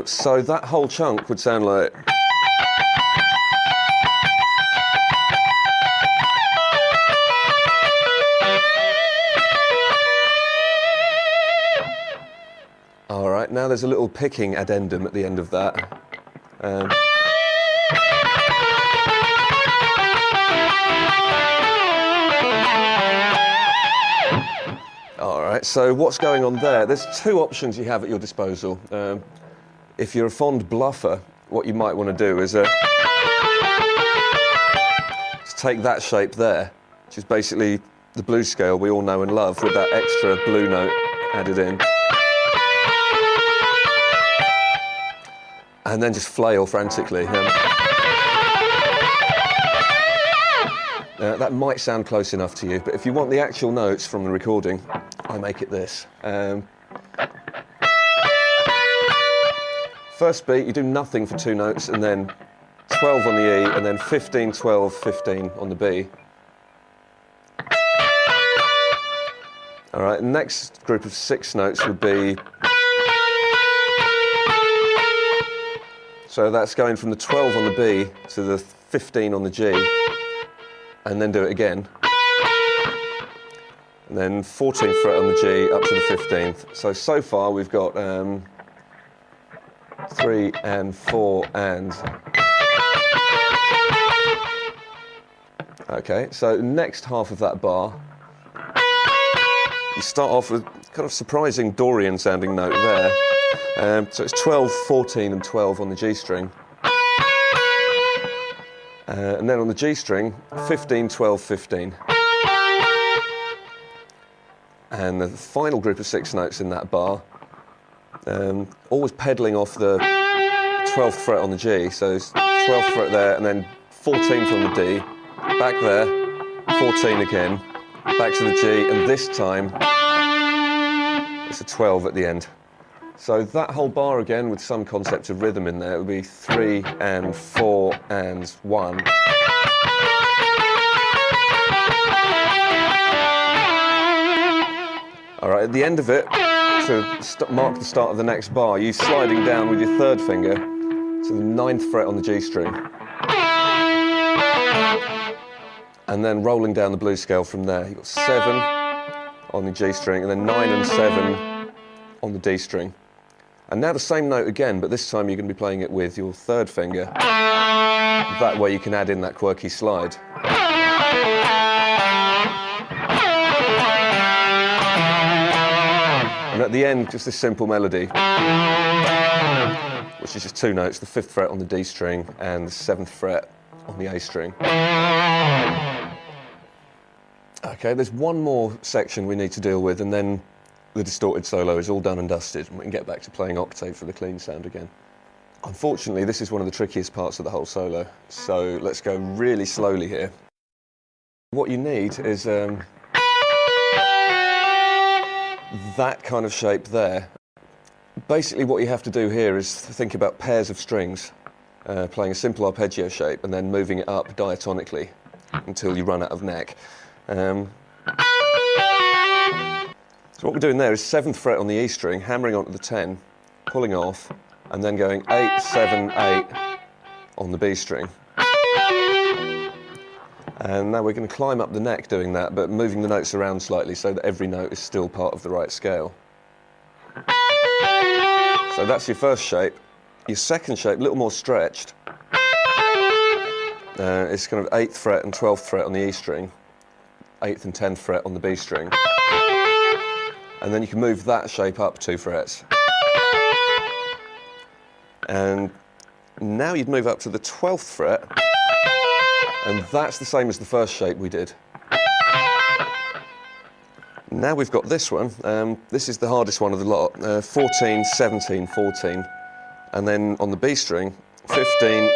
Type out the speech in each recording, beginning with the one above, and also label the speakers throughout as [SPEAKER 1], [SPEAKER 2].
[SPEAKER 1] So that whole chunk would sound like... All right, now there's a little picking addendum at the end of that. All right, so what's going on there? There's two options you have at your disposal. If you're a fond bluffer, what you might want to do is to take that shape there, which is basically the blues scale we all know and love with that extra blue note added in. And then just flail frantically. That might sound close enough to you, but if you want the actual notes from the recording, I make it this. First beat, you do nothing for two notes, and then 12 on the E, and then 15, 12, 15 on the B. All right, next group of 6 notes would be... So that's going from the 12 on the B to the 15 on the G, and then do it again. And then 14th fret on the G up to the 15th. So far we've got 3 and 4 and... Okay, so next half of that bar, you start off with kind of surprising Dorian sounding note there. So it's 12, 14 and 12 on the G string. And then on the G string, 15, 12, 15. And the final group of 6 notes in that bar, always pedalling off the 12th fret on the G. So it's 12th fret there, and then 14th on the D, back there, 14 again, back to the G, and this time it's a 12 at the end. So that whole bar again, with some concept of rhythm in there, it would be 3 and 4 and 1. All right, at the end of it, to mark the start of the next bar, you sliding down with your 3rd finger to the 9th fret on the G string. And then rolling down the blues scale from there. You've got 7 on the G string, and then 9 and 7 on the D string. And now the same note again, but this time you're going to be playing it with your 3rd finger. That way you can add in that quirky slide. And at the end, just this simple melody, which is just 2 notes, the 5th fret on the D string and the 7th fret on the A string. Okay, there's one more section we need to deal with, and then the distorted solo is all done and dusted, and we can get back to playing octave for the clean sound again. Unfortunately, this is one of the trickiest parts of the whole solo, so let's go really slowly here. What you need is that kind of shape there. Basically what you have to do here is think about pairs of strings, playing a simple arpeggio shape and then moving it up diatonically until you run out of neck. So what we're doing there is 7th fret on the E string, hammering onto the 10, pulling off, and then going 8, 7, 8 on the B string. And now we're going to climb up the neck doing that, but moving the notes around slightly so that every note is still part of the right scale. So that's your first shape. Your second shape, a little more stretched. It's kind of 8th fret and 12th fret on the E string, 8th and 10th fret on the B string. And then you can move that shape up 2 frets. And now you'd move up to the 12th fret, and that's the same as the first shape we did. Now we've got this one. This is the hardest one of the lot. 14, 17, 14. And then on the B string, 15,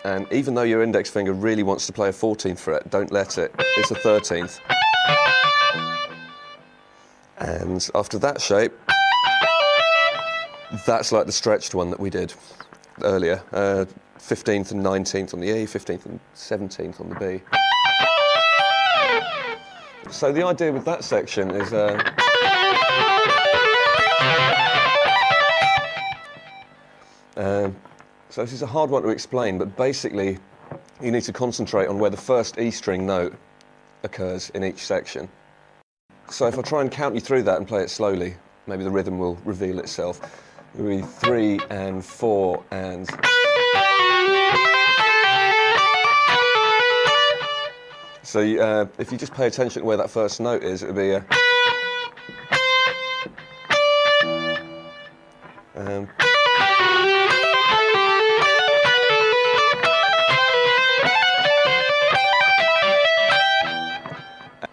[SPEAKER 1] and even though your index finger really wants to play a 14th fret, don't let it. It's a 13th. And after that shape, that's like the stretched one that we did earlier. 15th and 19th on the E, 15th and 17th on the B. So the idea with that section is So this is a hard one to explain, but basically you need to concentrate on where the first E string note occurs in each section. So if I try and count you through that and play it slowly, maybe the rhythm will reveal itself. It will be 3 and 4 and... So if you just pay attention to where that first note is, it would be a...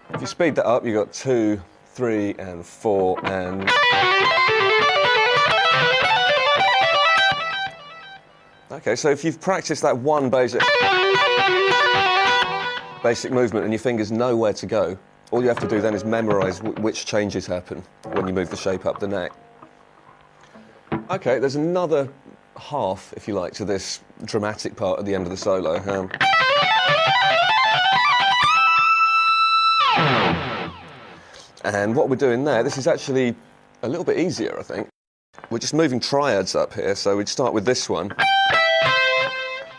[SPEAKER 1] If you speed that up, you've got 2, 3 and 4 and... Okay, so if you've practiced that one basic movement and your fingers know where to go, all you have to do then is memorise which changes happen when you move the shape up the neck. Okay, there's another half, if you like, to this dramatic part at the end of the solo. And what we're doing there, this is actually a little bit easier, I think. We're just moving triads up here, so we'd start with this one.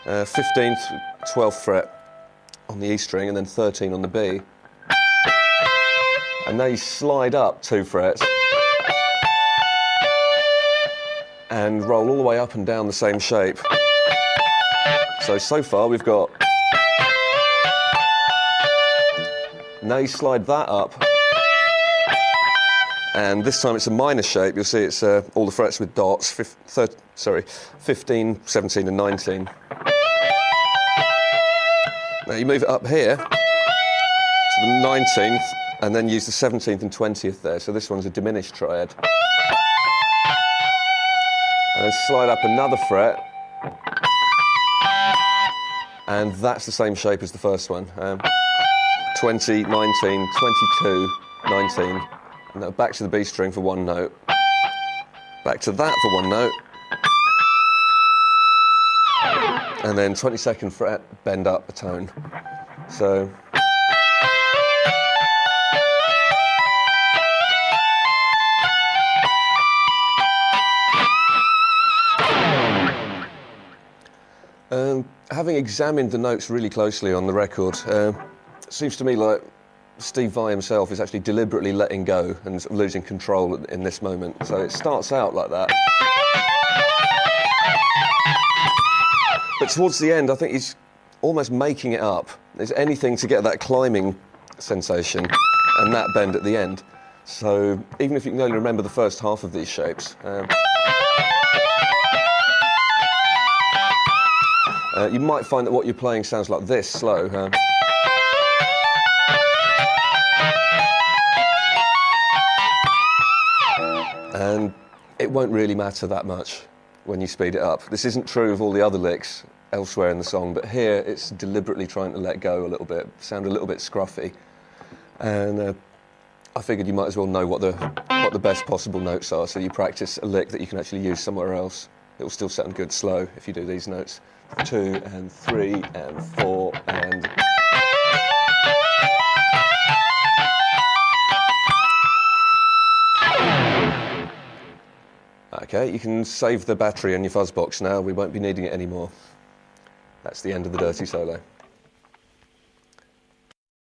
[SPEAKER 1] 15th, 12th fret on the E string, and then 13 on the B. And now you slide up 2 frets and roll all the way up and down the same shape. So far we've got... Now you slide that up, and this time it's a minor shape. You'll see it's all the frets with dots, 15, 17 and 19. Now you move it up here to the 19th and then use the 17th and 20th there. So this one's a diminished triad. And then slide up another fret. And that's the same shape as the first one. 20, 19, 22, 19. And now back to the B string for one note. Back to that for one note. And then 22nd fret, bend up a tone. So. Having examined the notes really closely on the record, it seems to me like Steve Vai himself is actually deliberately letting go and sort of losing control in this moment. So it starts out like that. But towards the end, I think he's almost making it up. There's anything to get that climbing sensation and that bend at the end. So even if you can only remember the first half of these shapes, you might find that what you're playing sounds like this, slow. And it won't really matter that much when you speed it up. This isn't true of all the other licks elsewhere in the song, but here it's deliberately trying to let go a little bit, sound a little bit scruffy. And I figured you might as well know what the best possible notes are, so you practice a lick that you can actually use somewhere else. It will still sound good slow if you do these notes. 2 and 3 and 4 and... Okay, you can save the battery in your fuzz box now. We won't be needing it anymore. That's the end of the dirty solo.